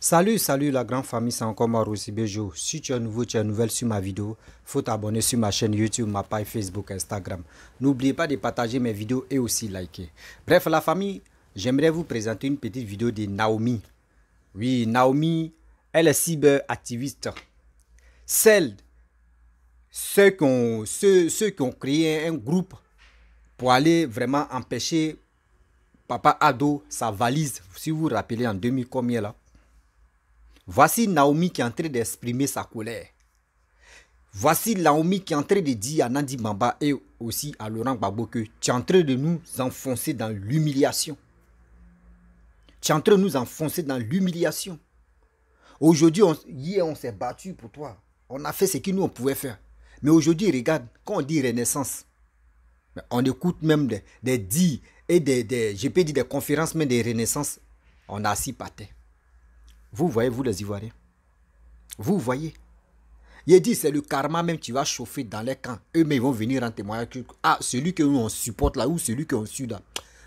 Salut la grande famille, c'est encore moi Rossi Bejo. Si tu es nouveau, tu es nouvelle sur ma vidéo, faut t'abonner sur ma chaîne YouTube, ma page Facebook, Instagram. N'oubliez pas de partager mes vidéos et aussi liker. Bref, la famille, j'aimerais vous présenter une petite vidéo de Naomi. Oui, Naomi, elle est cyberactiviste. Ceux qui ont créé un groupe pour aller vraiment empêcher Papa Ado, sa valise, si vous vous rappelez en 2000 combien là. Voici Naomi qui est en train d'exprimer sa colère. Voici Naomi qui est en train de dire à Nandi Bamba et aussi à Laurent Gbagbo que tu es en train de nous enfoncer dans l'humiliation. Tu es en train de nous enfoncer dans l'humiliation. Aujourd'hui, hier on s'est battu pour toi. On a fait ce que nous on pouvait faire. Mais aujourd'hui, regarde, quand on dit renaissance, on écoute même des dits et je peux dire des conférences, mais des renaissances. On a assis par terre. Vous voyez, vous les Ivoiriens. Vous voyez. Il dit, c'est le karma même, tu vas chauffer dans les camps. Eux-mêmes, ils vont venir en témoignage. Ah, celui que nous on supporte là, ou celui qu'on suit là.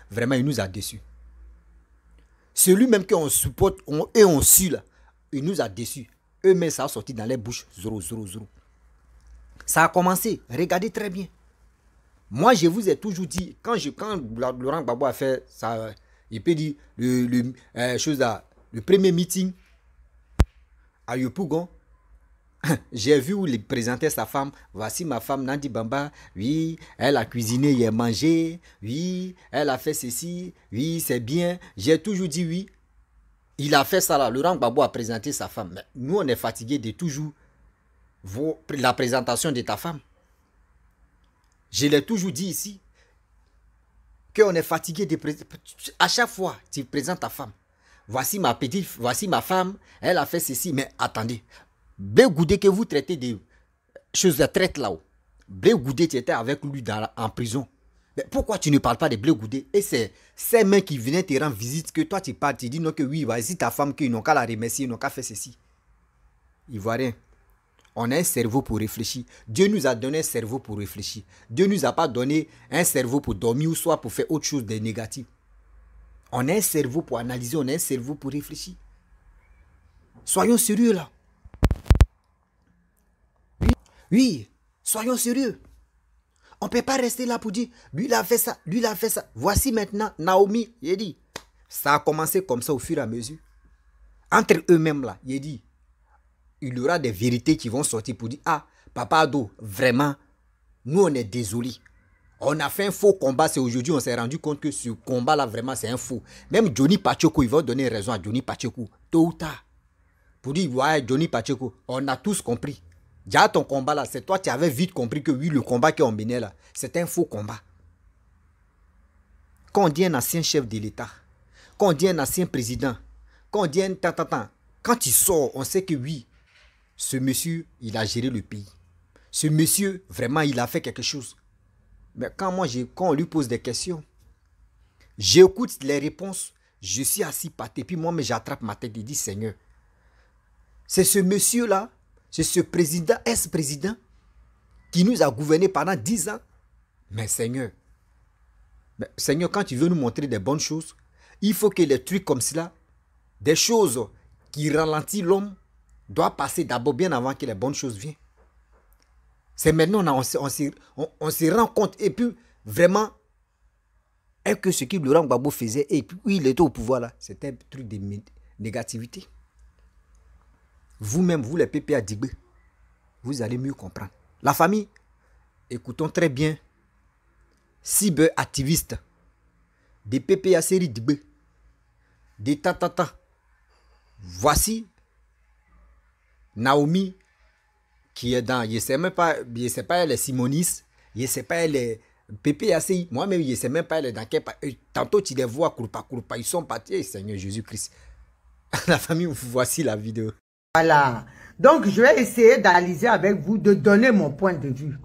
Vraiment, il nous a déçus. Celui même qu'on supporte et on suit là, il nous a déçus. Eux-mêmes, ça a sorti dans les bouches. 0. Ça a commencé. Regardez très bien. Moi, je vous ai toujours dit, quand Laurent Gbagbo a fait ça, il peut dire le premier meeting à Yopougon, j'ai vu où il présentait sa femme. Voici ma femme Nandi Bamba. Oui, elle a cuisiné, il a mangé. Oui, elle a fait ceci. Oui, c'est bien. J'ai toujours dit oui. Il a fait ça là. Laurent Gbagbo a présenté sa femme. Mais nous, on est fatigués de toujours la présentation de ta femme. Je l'ai toujours dit ici. Qu'on est fatigué de à chaque fois, tu présentes ta femme. Voici ma petite, voici ma femme, elle a fait ceci. Mais attendez, Blé Goudé que vous traitez de choses de traite là-haut. Blé Goudé, tu étais avec lui en prison. Mais pourquoi tu ne parles pas de Blé Goudé? Et c'est ces mains qui venaient te rendre visite que toi tu parles, tu dis non que oui, voici ta femme qu'ils n'ont qu'à la remercier, ils n'ont qu'à faire ceci. Ivoirien, on a un cerveau pour réfléchir. Dieu nous a donné un cerveau pour réfléchir. Dieu ne nous a pas donné un cerveau pour dormir ou soit pour faire autre chose de négatif. On a un cerveau pour analyser, on a un cerveau pour réfléchir. Soyons sérieux là. Oui, soyons sérieux. On ne peut pas rester là pour dire, lui il a fait ça, lui il a fait ça. Voici maintenant Naomi, il dit, ça a commencé comme ça au fur et à mesure. Entre eux-mêmes là, il dit, il y aura des vérités qui vont sortir pour dire, ah, Papa Ado, vraiment, nous on est désolés. On a fait un faux combat, c'est aujourd'hui on s'est rendu compte que ce combat-là, vraiment, c'est un faux. Même Johnny Pacheco, il va donner raison à Johnny Pacheco, tôt ou tard. Pour dire, ouais, Johnny Pacheco, on a tous compris. Déjà, ton combat-là, c'est toi qui avais vite compris que oui, le combat qu'on menait là, c'est un faux combat. Quand on dit un ancien chef de l'État, quand on dit un ancien président, quand on dit un quand il sort, on sait que oui, ce monsieur, il a géré le pays. Ce monsieur, vraiment, il a fait quelque chose. Mais quand on lui pose des questions, j'écoute les réponses, je suis assis par terre, puis moi, j'attrape ma tête et dis, Seigneur, c'est ce monsieur-là, c'est ce président, ex-président, qui nous a gouverné pendant 10 ans. Mais Seigneur, quand tu veux nous montrer des bonnes choses, il faut que les trucs comme cela, des choses qui ralentissent l'homme, doivent passer d'abord bien avant que les bonnes choses viennent. C'est maintenant on se rend compte et puis vraiment que ce que Laurent Gbagbo faisait et puis oui, il était au pouvoir là, c'était un truc de négativité. Vous-même, vous les PPA Dibé, vous allez mieux comprendre. La famille, écoutons très bien, cyberactivistes, des PPA série Dibé, des tatata. Voici Naomi qui est dans, je ne sais même pas, je ne sais pas elle est simoniste, je ne sais pas elle est PPACI, moi-même je ne sais même pas elle est dans quel pays. Tantôt tu les vois, ils sont partis, Seigneur Jésus-Christ. La famille, voici la vidéo. Voilà, donc je vais essayer d'analyser avec vous, de donner mon point de vue.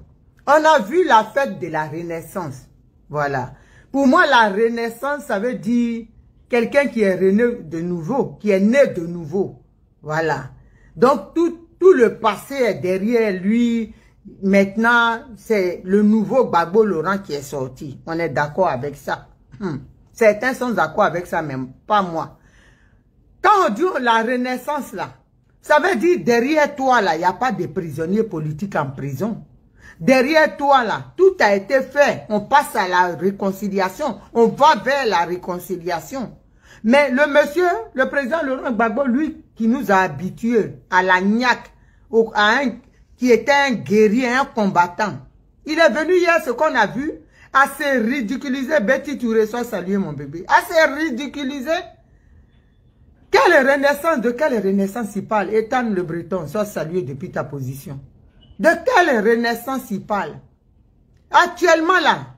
On a vu la fête de la Renaissance, voilà. Pour moi, la Renaissance, ça veut dire quelqu'un qui est rené de nouveau, qui est né de nouveau, voilà. Donc tout le passé est derrière lui. Maintenant, c'est le nouveau Gbagbo Laurent qui est sorti. On est d'accord avec ça. Certains sont d'accord avec ça, même pas moi. Quand on dit la renaissance, là, ça veut dire derrière toi, là, il n'y a pas de prisonniers politiques en prison. Derrière toi, là, tout a été fait. On passe à la réconciliation. On va vers la réconciliation. Mais le monsieur, le président Laurent Gbagbo, lui, qui nous a habitués à la niaque, qui était un guerrier, un combattant. Il est venu hier, ce qu'on a vu, à se ridiculiser. Betty Touré, soit salué, mon bébé. À se ridiculiser. Quelle renaissance, de quelle renaissance il parle? Ethan Le Breton, soit salué depuis ta position. De quelle renaissance il parle? Actuellement là,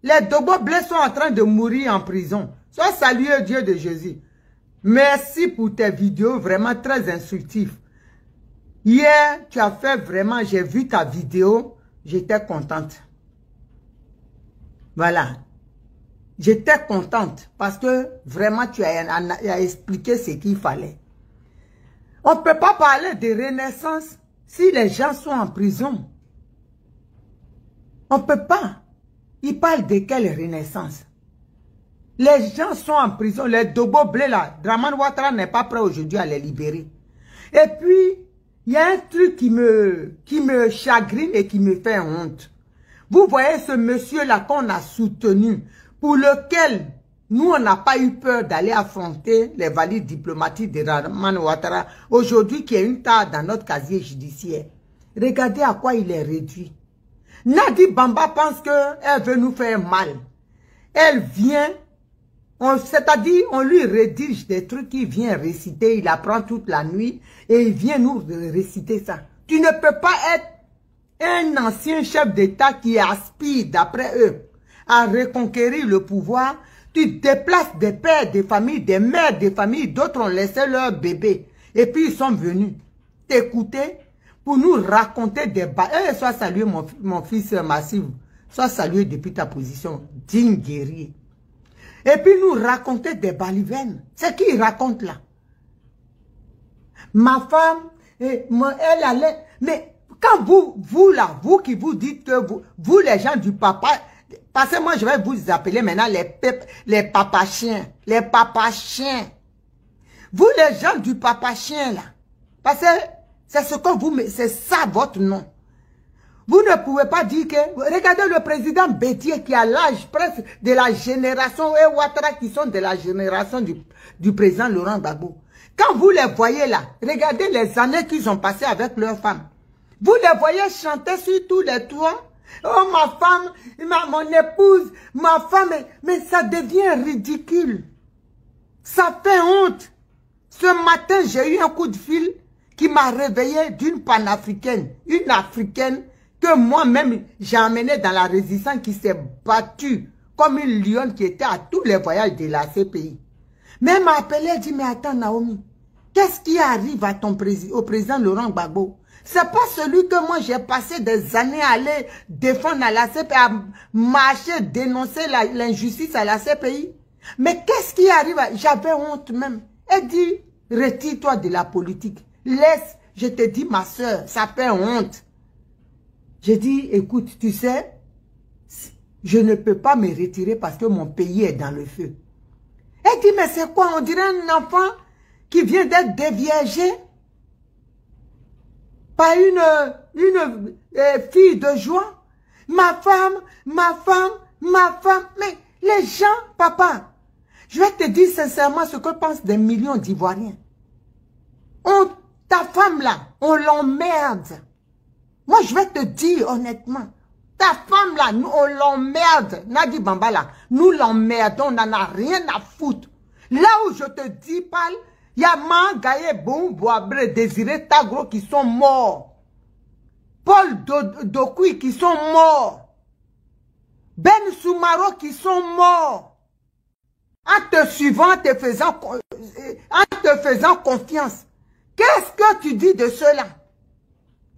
les Dobo Blé sont en train de mourir en prison. Soit salué Dieu de Jésus. Merci pour tes vidéos vraiment très instructives. Hier, tu as fait vraiment, j'ai vu ta vidéo, j'étais contente. Voilà. J'étais contente parce que vraiment tu as expliqué ce qu'il fallait. On ne peut pas parler de renaissance si les gens sont en prison. On ne peut pas. Ils parlent de quelle renaissance? Les gens sont en prison. Les Dobo Blé là, Draman Ouattara n'est pas prêt aujourd'hui à les libérer. Et puis, il y a un truc qui me chagrine et qui me fait honte. Vous voyez ce monsieur-là qu'on a soutenu, pour lequel nous, on n'a pas eu peur d'aller affronter les valides diplomatiques de Draman Ouattara, aujourd'hui qui est une tare dans notre casier judiciaire. Regardez à quoi il est réduit. Nadi Bamba pense qu'elle veut nous faire mal. Elle vient, c'est-à-dire on lui rédige des trucs qu'il vient réciter, il apprend toute la nuit et il vient nous réciter ça. Tu ne peux pas être un ancien chef d'État qui aspire, d'après eux, à reconquérir le pouvoir. Tu déplaces des pères, des familles, des mères, des familles, d'autres ont laissé leur bébé. Et puis ils sont venus t'écouter pour nous raconter des bas. Sois salué mon fils Massif, sois salué depuis ta position, digne guerrier. Et puis nous raconter des balivernes. C'est qui il raconte là? Ma femme, elle allait... Mais quand vous là, vous qui vous dites que vous les gens du papa... Parce que moi je vais vous appeler maintenant les papas chiens. Les papas chiens. Vous les gens du papa chien là. Parce que c'est ce que vous... C'est ça votre nom. Vous ne pouvez pas dire que... Regardez le président Bétier qui a l'âge presque de la génération et Ouattara qui sont de la génération du président Laurent Gbagbo. Quand vous les voyez là, regardez les années qu'ils ont passées avec leurs femmes. Vous les voyez chanter sur tous les toits. Oh ma femme, mon épouse, ma femme. Mais ça devient ridicule. Ça fait honte. Ce matin, j'ai eu un coup de fil qui m'a réveillé d'une panafricaine. Une africaine que moi-même j'ai emmenée dans la résistance, qui s'est battue comme une lionne qui était à tous les voyages de la CPI. Mais elle m'a appelé et dit, mais attends Naomi, qu'est-ce qui arrive à au président Laurent Gbagbo? C'est pas celui que moi j'ai passé des années à aller défendre à la CPI, à marcher, dénoncer l'injustice à la CPI. Mais qu'est-ce qui arrive? J'avais honte même. Elle dit, retire-toi de la politique. Laisse, je te dis ma soeur, ça fait honte. J'ai dit, écoute, tu sais, je ne peux pas me retirer parce que mon pays est dans le feu. Elle dit, mais c'est quoi? On dirait un enfant qui vient d'être déviergé par une fille de joie. Ma femme, ma femme, ma femme. Mais les gens, papa, je vais te dire sincèrement ce que pensent des millions d'Ivoiriens. Ta femme là, on l'emmerde. Moi, je vais te dire honnêtement, ta femme là, on l'emmerde. Nadi Bamba là, nous l'emmerdons, on n'en a rien à foutre. Là où je te dis, parle, il y a Mangaye, Bon, Boabre, Désiré Tagro qui sont morts. Paul Dokui qui sont morts. Ben Soumaro qui sont morts. En te suivant, en te faisant confiance. Qu'est-ce que tu dis de cela?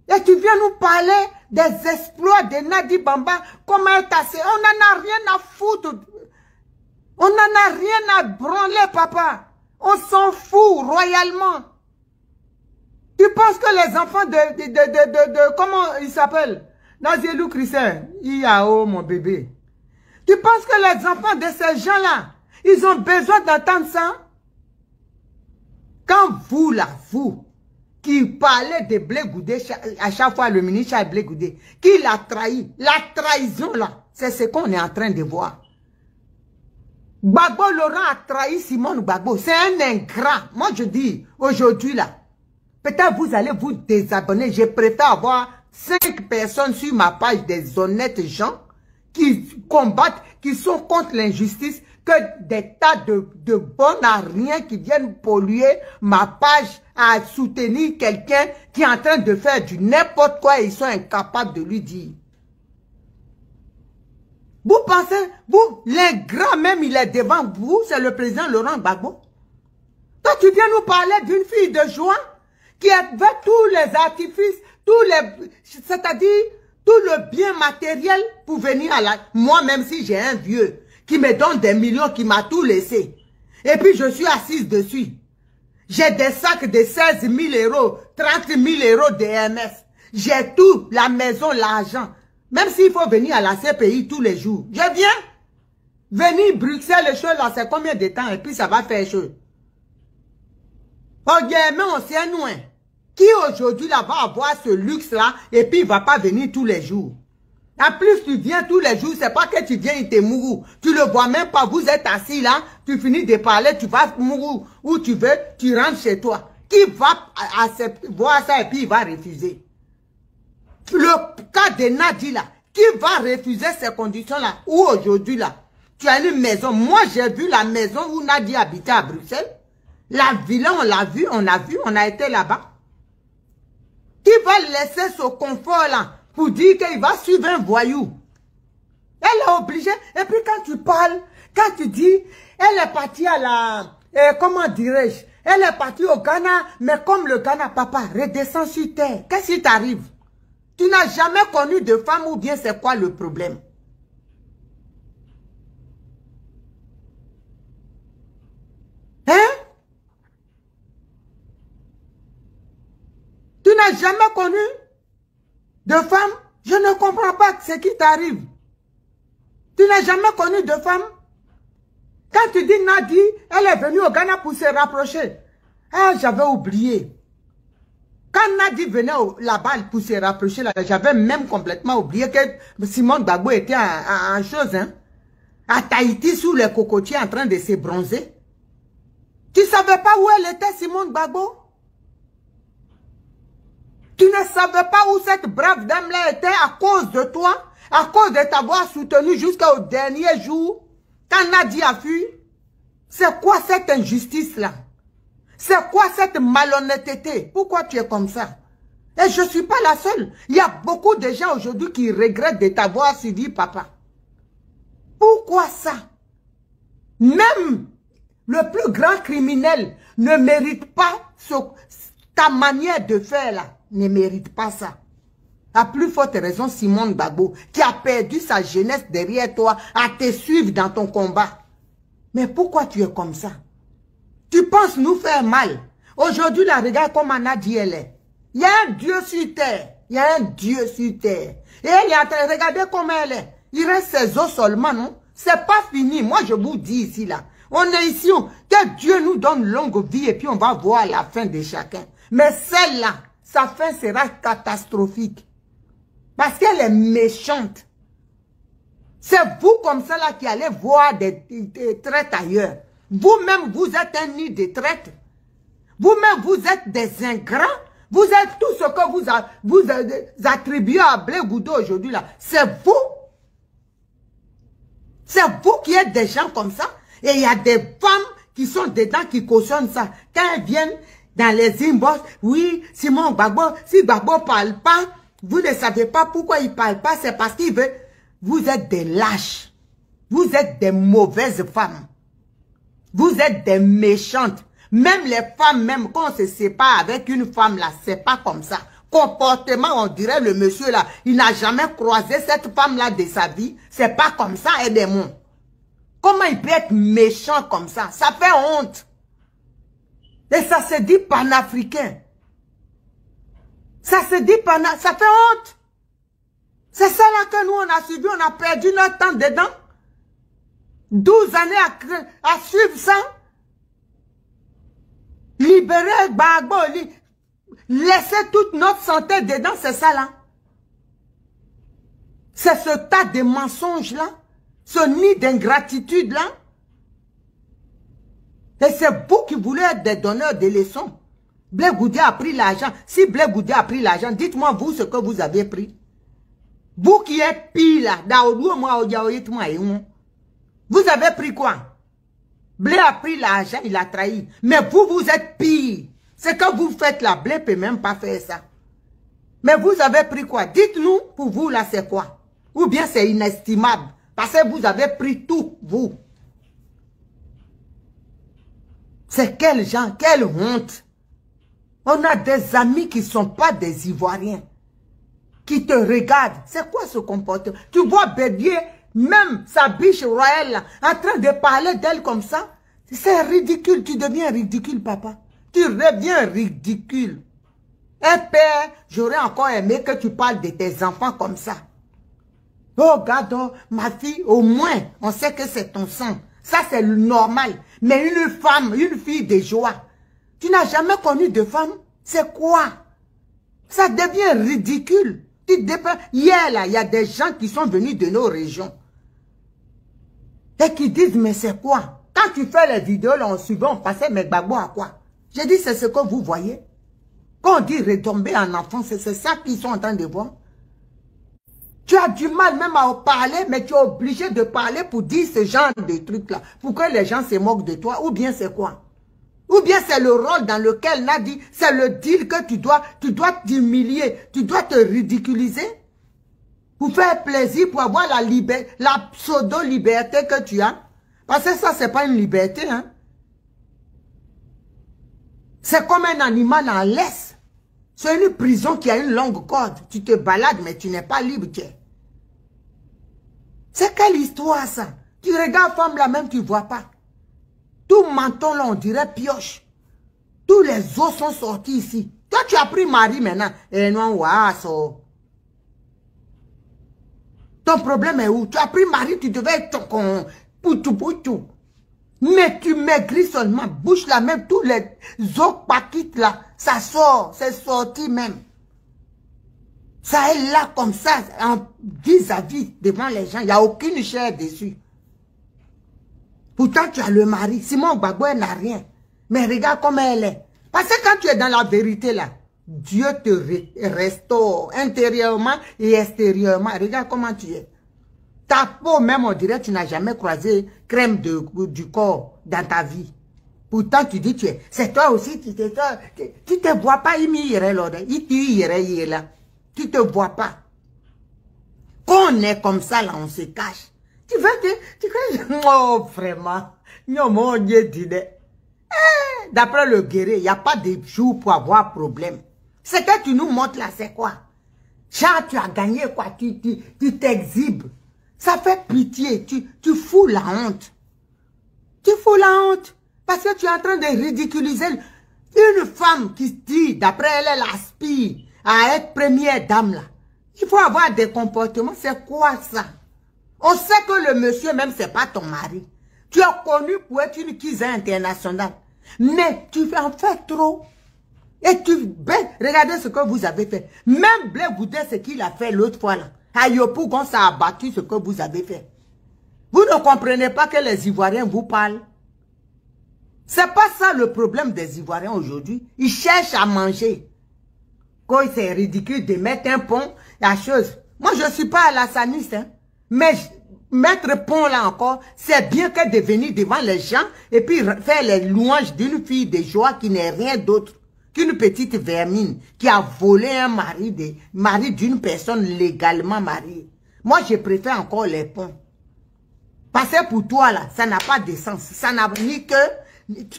Et tu viens nous parler des exploits de Nadi Bamba, comment elle t'a... On n'en a rien à foutre. On n'en a rien à branler, papa. On s'en fout royalement. Tu penses que les enfants comment ils s'appellent? Nazielou Christian, Iao, mon bébé. Tu penses que les enfants de ces gens-là, ils ont besoin d'entendre ça? Quand vous, là, vous, qui parlez de Blé Goudé, à chaque fois le ministre Charles Blé Goudé, qui l'a trahi, la trahison, là, c'est ce qu'on est en train de voir. Gbagbo Laurent a trahi Simone Gbagbo. C'est un ingrat. Moi, je dis, aujourd'hui, là, peut-être vous allez vous désabonner. Je préfère avoir 5 personnes sur ma page, des honnêtes gens qui combattent, qui sont contre l'injustice, que des tas de bons à rien qui viennent polluer ma page à soutenir quelqu'un qui est en train de faire du n'importe quoi et ils sont incapables de lui dire. Vous pensez, vous, l'ingrat même, il est devant vous, c'est le président Laurent Gbagbo. Toi, tu viens nous parler d'une fille de joie qui avait tous les artifices, c'est-à-dire tout le bien matériel pour venir à la... Moi, même si j'ai un vieux qui me donne des millions, qui m'a tout laissé, et puis je suis assise dessus. J'ai des sacs de 16 000 €, 30 000 € de MS. J'ai tout, la maison, l'argent. Même s'il faut venir à la CPI tous les jours. Je viens. Venir Bruxelles, les choses là, c'est combien de temps? Et puis ça va faire chaud. Oh, mais on sait nous. Qui aujourd'hui là va avoir ce luxe là et puis il va pas venir tous les jours. En plus, tu viens tous les jours, c'est pas que tu viens, il te mourou. Tu le vois même pas, vous êtes assis là, tu finis de parler, tu vas mourou où tu veux, tu rentres chez toi. Qui va voir ça et puis il va refuser? Le cas de Nadi là, qui va refuser ces conditions-là? Ou aujourd'hui là, tu as une maison. Moi, j'ai vu la maison où Nadi habitait à Bruxelles. La villa, on l'a vu, on a été là-bas. Qui va laisser ce confort-là pour dire qu'il va suivre un voyou? Elle est obligée. Et puis quand tu parles, quand tu dis, elle est partie à la... comment dirais-je? Elle est partie au Ghana, mais comme le Ghana, papa, redescends sur terre. Qu'est-ce qui t'arrive? Tu n'as jamais connu de femme ou bien c'est quoi le problème? Hein? Tu n'as jamais connu de femme? Je ne comprends pas ce qui t'arrive. Tu n'as jamais connu de femme? Quand tu dis Nadi, elle est venue au Ghana pour se rapprocher. Ah, j'avais oublié. Quand Nadi venait là-bas pour se rapprocher, j'avais même complètement oublié que Simone Gbagbo était en chose, hein, à Tahiti sous les cocotiers en train de se bronzer. Tu ne savais pas où elle était, Simone Gbagbo? Tu ne savais pas où cette brave dame-là était à cause de toi, à cause de t'avoir soutenu jusqu'au dernier jour, quand Nadi a fui? C'est quoi cette injustice-là? C'est quoi cette malhonnêteté? Pourquoi tu es comme ça? Et je ne suis pas la seule. Il y a beaucoup de gens aujourd'hui qui regrettent de t'avoir suivi, papa. Pourquoi ça? Même le plus grand criminel ne mérite pas ta manière de faire là. Ne mérite pas ça. À plus forte raison, Simone Gbagbo, qui a perdu sa jeunesse derrière toi, à te suivre dans ton combat. Mais pourquoi tu es comme ça? Tu penses nous faire mal. Aujourd'hui, la regarde comme Anna dit elle est. Il y a un Dieu sur terre. Il y a un Dieu sur terre. Et elle est en train de regarder comment elle est. Il reste ses os seulement, non? C'est pas fini. Moi, je vous dis ici, là. On est ici. Que Dieu nous donne longue vie et puis on va voir la fin de chacun. Mais celle-là, sa fin sera catastrophique. Parce qu'elle est méchante. C'est vous comme ça là qui allez voir des traites ailleurs. Vous-même, vous êtes un nid de traite. Vous-même, vous êtes des ingrats. Vous êtes tout ce que vous attribuez à Blé Goudé aujourd'hui là. C'est vous. C'est vous qui êtes des gens comme ça. Et il y a des femmes qui sont dedans qui cautionnent ça. Quand elles viennent dans les inbox, oui, Simone Gbagbo, si Gbagbo ne parle pas, vous ne savez pas pourquoi il ne parle pas, c'est parce qu'il veut. Vous êtes des lâches. Vous êtes des mauvaises femmes. Vous êtes des méchantes. Même les femmes, même quand on se sépare avec une femme là, c'est pas comme ça. Comportement, on dirait le monsieur là, il n'a jamais croisé cette femme là de sa vie. C'est pas comme ça, aidez-moi. Comment il peut être méchant comme ça? Ça fait honte. Et ça se dit panafricain. Ça se dit panafricain. Ça fait honte. C'est ça là que nous on a suivi, on a perdu notre temps dedans. 12 années à suivre ça. Libérez Gbagbo, laissez toute notre santé dedans, c'est ça là. C'est ce tas de mensonges là, ce nid d'ingratitude là. Et c'est vous qui voulez être des donneurs de leçons. Blé Goudé a pris l'argent. Si Blé Goudé a pris l'argent, dites-moi vous ce que vous avez pris. Vous qui êtes pire là, vous avez pris quoi? Blé a pris l'argent, il a trahi. Mais vous, vous êtes pire. Ce que vous faites là, Blé ne peut même pas faire ça. Mais vous avez pris quoi? Dites-nous, pour vous là, c'est quoi? Ou bien c'est inestimable. Parce que vous avez pris tout, vous. C'est quel genre, quelle honte. On a des amis qui ne sont pas des Ivoiriens. Qui te regardent. C'est quoi ce comportement? Tu vois Bédier, même sa biche royale, là, en train de parler d'elle comme ça. C'est ridicule. Tu deviens ridicule, papa. Tu reviens ridicule. Un père, j'aurais encore aimé que tu parles de tes enfants comme ça. Oh, regarde, ma fille, au moins, on sait que c'est ton sang. Ça, c'est le normal. Mais une femme, une fille de joie, tu n'as jamais connu de femme? C'est quoi? Ça devient ridicule. Hier, là, il y a des gens qui sont venus de nos régions. Et qui disent, mais c'est quoi? Quand tu fais les vidéos, là, on suivait, on passait, mais Gbagbo à quoi? J'ai dit, c'est ce que vous voyez. Quand on dit retomber en enfant, c'est ça qu'ils sont en train de voir. Tu as du mal même à parler, mais tu es obligé de parler pour dire ce genre de trucs-là. Pour que les gens se moquent de toi. Ou bien c'est quoi? Ou bien c'est le rôle dans lequel Nadi, c'est le deal que tu dois t'humilier, tu dois te ridiculiser. Pour faire plaisir, pour avoir la pseudo-liberté que tu as. Parce que ça, c'est pas une liberté, hein. C'est comme un animal en laisse. C'est une prison qui a une longue corde. Tu te balades, mais tu n'es pas libre. C'est quelle histoire, ça? Tu regardes femme là même, tu ne vois pas. Tout menton là, on dirait pioche. Tous les os sont sortis ici. Toi, tu as pris mari maintenant. Et non, waouh, ton problème est où? Tu as pris mari, tu devais être poutou. Mais tu maigris seulement. Bouche là même, tous les os paquites là, ça sort, c'est sorti même. Ça est là comme ça, en vis-à-vis devant les gens. Il n'y a aucune chair dessus. Pourtant, tu as le mari. Simon Gbagbo, elle n'a rien. Mais regarde comment elle est. Parce que quand tu es dans la vérité là, Dieu te restaure intérieurement et extérieurement. Regarde comment tu es. Ta peau même, on dirait que tu n'as jamais croisé crème du corps dans ta vie. Pourtant, tu dis, c'est toi aussi, tu te vois pas, il m'irait là, il là. Tu te vois pas. Quand on est comme ça, là, on se cache. Tu veux oh, vraiment. Non, mon Dieu, d'après le guerrier, il n'y a pas de jour pour avoir problème. Ce que tu nous montres là, c'est quoi? Genre, tu as gagné quoi? Tu t'exhibes. Ça fait pitié. Tu fous la honte. Tu fous la honte. Parce que tu es en train de ridiculiser une femme qui dit, d'après elle, elle aspire à être première dame là. Il faut avoir des comportements. C'est quoi ça? On sait que le monsieur même, c'est pas ton mari. Tu es connu pour être une cuisine internationale. Mais tu en fais trop. Et regardez ce que vous avez fait. Même Blé Goudé, ce qu'il a fait l'autre fois là. À Yopougon, ça a battu ce que vous avez fait. Vous ne comprenez pas que les Ivoiriens vous parlent. C'est pas ça le problème des Ivoiriens aujourd'hui. Ils cherchent à manger. Quand c'est ridicule de mettre un pont, la chose. Moi, je ne suis pas alassaniste, hein. Mais mettre pont là encore, c'est bien que de venir devant les gens et puis faire les louanges d'une fille de joie qui n'est rien d'autre qu'une petite vermine qui a volé un mari d'une personne légalement mariée. Moi, je préfère encore les ponts. Parce que pour toi, là, ça n'a pas de sens. Ça n'a ni que...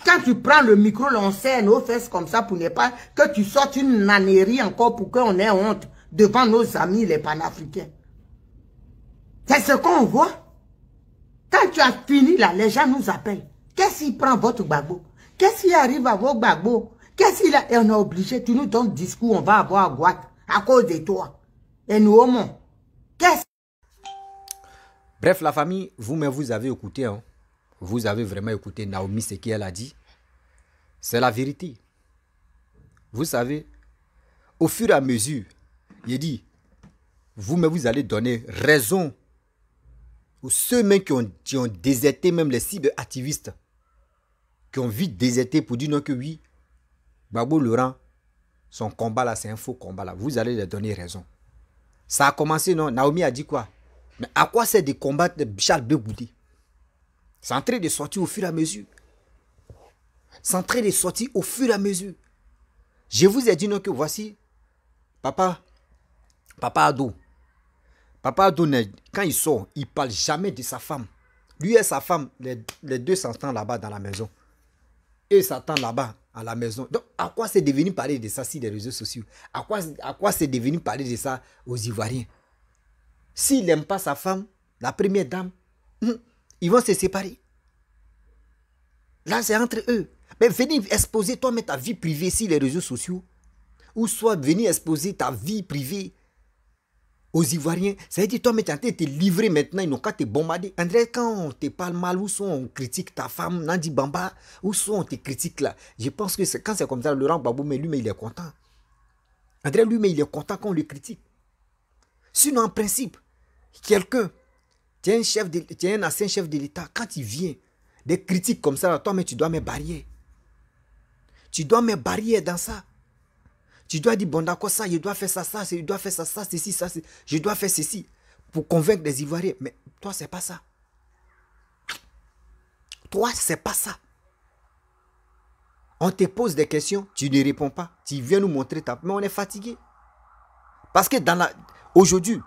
Quand tu prends le micro, l'on serre nos fesses comme ça pour ne pas... Que tu sortes une nanerie encore pour qu'on ait honte devant nos amis les panafricains. C'est ce qu'on voit. Quand tu as fini là, les gens nous appellent. Qu'est-ce qu'il prend votre Gbagbo? Qu'est-ce qui arrive à votre Gbagbo? Qu'est-ce qu'il a? Et on est obligé, tu nous donnes discours, on va avoir à Guac à cause de toi. Et nous, hommes, qu'est-ce? Bref, la famille, vous-même, vous avez écouté. Hein. Vous avez vraiment écouté Naomi, ce qu'elle a dit. C'est la vérité. Vous savez, au fur et à mesure, il dit, vous allez donner raison aux ceux même qui ont déserté, même les cyberactivistes, qui ont vite déserté pour dire non que oui, Gbagbo Laurent, son combat là, c'est un faux combat là. Vous allez leur donner raison. Ça a commencé, non? Naomi a dit quoi? Mais à quoi c'est de combattre Charles Begoudi? C'est en train de sortir au fur et à mesure. C'est en train de sortir au fur et à mesure. Je vous ai dit non que voici, Papa Ado. Papa Ado, quand il sort, il ne parle jamais de sa femme. Lui et sa femme, les deux s'entendent là-bas dans la maison. Et s'attendent là-bas à la maison. Donc, à quoi c'est devenu parler de ça sur les réseaux sociaux? À quoi c'est devenu parler de ça aux Ivoiriens? S'il n'aime pas sa femme, la première dame, ils vont se séparer. Là, c'est entre eux. Mais venir exposer toi-même ta vie privée sur les réseaux sociaux, ou soit venir exposer ta vie privée aux Ivoiriens, ça veut dire toi-même tu es en train de te livrer maintenant, ils n'ont qu'à te bombarder. André, quand on te parle mal, ou soit on critique ta femme, Nandi Bamba, ou soit on te critique là, je pense que quand c'est comme ça, Laurent Gbagbo, mais lui, mais il est content. André, lui, mais il est content qu'on le critique. Sinon, en principe, quelqu'un, tu es un ancien chef de l'État, quand il vient, des critiques comme ça, toi, mais tu dois mettre barrière. Tu dois mettre barrière dans ça. Tu dois dire, bon d'accord, ça, je dois faire ça, ça, je dois faire ça, ça, ceci, ça, je dois faire ceci pour convaincre les Ivoiriens. Mais toi, c'est pas ça. Toi, c'est pas ça. On te pose des questions, tu ne réponds pas. Tu viens nous montrer ta... Mais on est fatigué. Parce que aujourd'hui,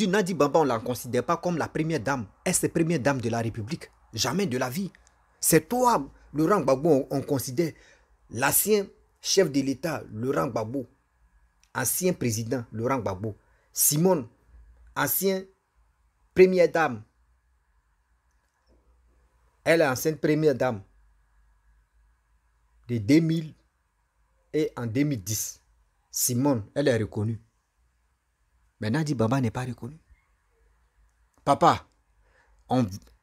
Nandi Bamba, on ne la considère pas comme la première dame. Est-ce la première dame de la République? Jamais de la vie. C'est toi, Laurent Gbagbo, on considère l'ancien chef de l'État, Laurent Gbagbo, ancien président, Laurent Gbagbo, Simone, ancienne première dame. Elle est ancienne première dame de 2000 et en 2010. Simone, elle est reconnue. Mais Nandi Bamba n'est pas reconnu. Papa,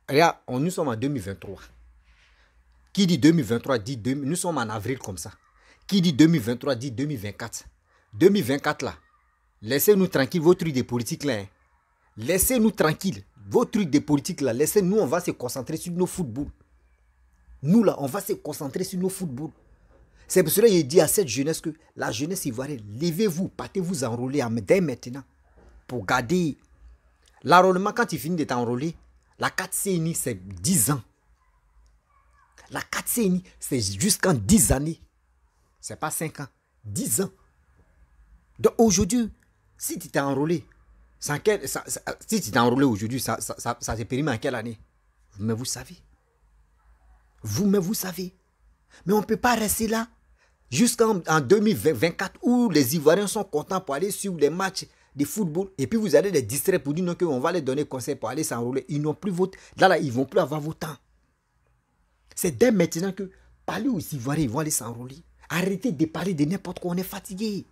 regarde, nous sommes en 2023. Qui dit 2023 dit nous sommes en avril comme ça. Qui dit 2023 dit 2024. 2024 là, laissez-nous tranquilles vos trucs de politique là. Hein. Laissez-nous tranquilles vos trucs de politique là. Laissez-nous, on va se concentrer sur nos footballs. Nous là, on va se concentrer sur nos footballs. C'est pour cela que je dis à cette jeunesse que la jeunesse ivoirienne, levez-vous, partez-vous enrôler dès maintenant. Pour garder l'enrôlement, quand tu finis de t'enrôler, la 4 CNI c'est 10 ans. La 4 CNI c'est jusqu'en 10 années. C'est pas 5 ans, 10 ans. Donc aujourd'hui, si tu t'es enrôlé, si tu t'es enrôlé aujourd'hui, ça te périme en quelle année? Mais vous savez. Vous-même, vous savez. Mais on ne peut pas rester là jusqu'en 2024 où les Ivoiriens sont contents pour aller sur les matchs de football et puis vous allez les distraire pour dire non, qu'on va les donner conseil pour aller s'enrôler. Ils n'ont plus votre... Là, ils ne vont plus avoir votre temps. C'est dès maintenant que parler aux Ivoiriens, ils vont aller s'enrôler. Arrêtez de parler de n'importe quoi, on est fatigué.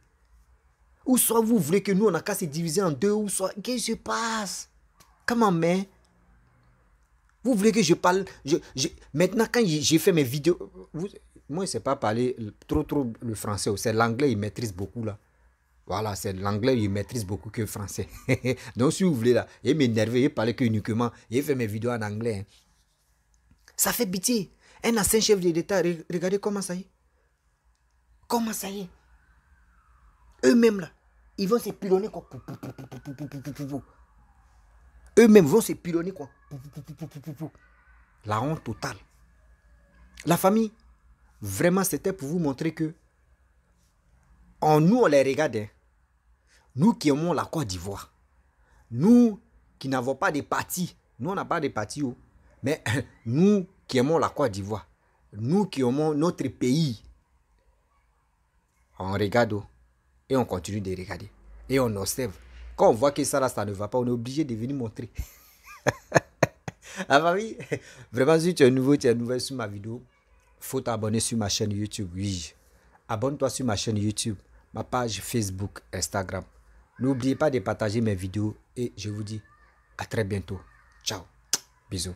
Ou soit vous voulez que nous, on n'a qu'à se diviser en deux, ou soit, qu'est-ce qui se passe? Comment, mais? Vous voulez que je parle... Maintenant, quand j'ai fait mes vidéos... moi, je ne sais pas parler trop le français. C'est l'anglais, il maîtrise beaucoup, là. Voilà, c'est l'anglais, il maîtrise beaucoup que le français. Donc, si vous voulez, là, il m'énerve, il parle que uniquement, il fait mes vidéos en anglais. Hein. Ça fait pitié. Un ancien chef de l'État, regardez comment ça y est. Comment ça y est? Eux-mêmes, là, ils vont se pilonner, quoi. Eux-mêmes vont se pilonner, quoi. La honte totale. La famille, vraiment, c'était pour vous montrer que nous, on les regarde. Hein. Nous qui aimons la Côte d'Ivoire. Nous qui n'avons pas de parti. Nous, on n'a pas de parti. Oh. Mais nous qui aimons la Côte d'Ivoire. Nous qui aimons notre pays. On regarde. Oh, et on continue de regarder. Et on observe. Quand on voit que ça, là, ça ne va pas, on est obligé de venir montrer. La famille, vraiment, si tu es nouveau, tu es nouvelle sur ma vidéo, il faut t'abonner sur ma chaîne YouTube. Oui, abonne-toi sur ma chaîne YouTube, ma page Facebook, Instagram. N'oubliez pas de partager mes vidéos et je vous dis à très bientôt. Ciao. Bisous.